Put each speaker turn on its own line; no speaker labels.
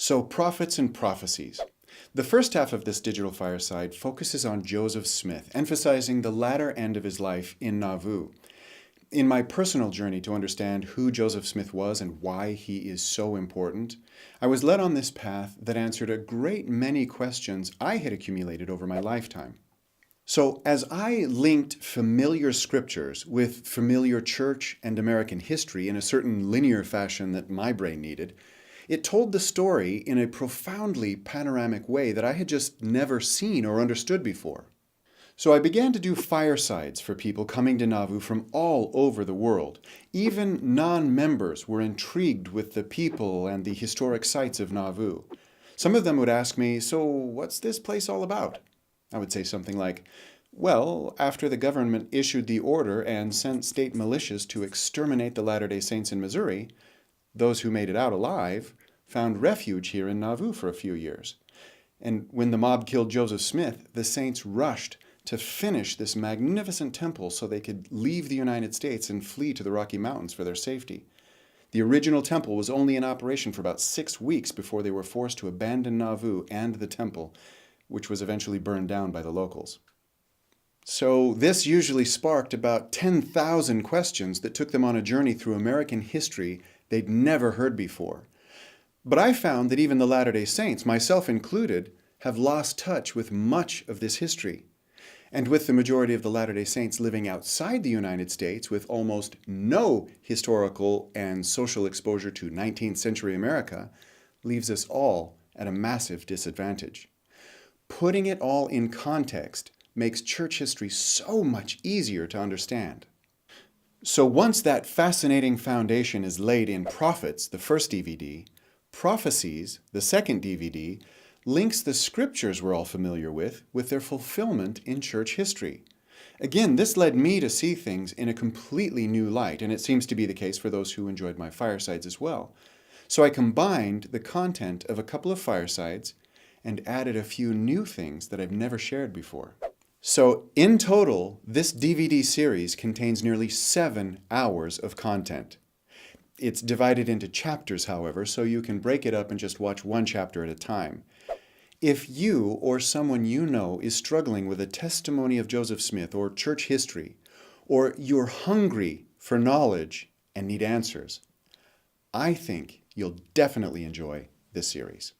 So, Prophets and Prophecies. The first half of this digital fireside focuses on Joseph Smith, emphasizing the latter end of his life in Nauvoo. In my personal journey to understand who Joseph Smith was and why he is so important, I was led on this path that answered a great many questions I had accumulated over my lifetime. So, as I linked familiar scriptures with familiar church and American history in a certain linear fashion that my brain needed, it told the story in a profoundly panoramic way that I had just never seen or understood before. So I began to do firesides for people coming to Nauvoo from all over the world. Even non-members were intrigued with the people and the historic sites of Nauvoo. Some of them would ask me, "So what's this place all about?" I would say something like, "Well, after the government issued the order and sent state militias to exterminate the Latter-day Saints in Missouri, those who made it out alive found refuge here in Nauvoo for a few years. And when the mob killed Joseph Smith, the saints rushed to finish this magnificent temple so they could leave the United States and flee to the Rocky Mountains for their safety. The original temple was only in operation for about 6 weeks before they were forced to abandon Nauvoo and the temple, which was eventually burned down by the locals." So this usually sparked about 10,000 questions that took them on a journey through American history they'd never heard before. But I found that even the Latter-day Saints, myself included, have lost touch with much of this history. And with the majority of the Latter-day Saints living outside the United States with almost no historical and social exposure to 19th century America, leaves us all at a massive disadvantage. Putting it all in context makes church history so much easier to understand. So once that fascinating foundation is laid in Prophets, the first DVD, Prophecies, the second DVD, links the scriptures we're all familiar with their fulfillment in church history. Again, this led me to see things in a completely new light, and it seems to be the case for those who enjoyed my firesides as well. So I combined the content of a couple of firesides and added a few new things that I've never shared before. So in total, this DVD series contains nearly 7 hours of content. It's divided into chapters, however, so you can break it up and just watch one chapter at a time. If you or someone you know is struggling with a testimony of Joseph Smith or church history, or you're hungry for knowledge and need answers, I think you'll definitely enjoy this series.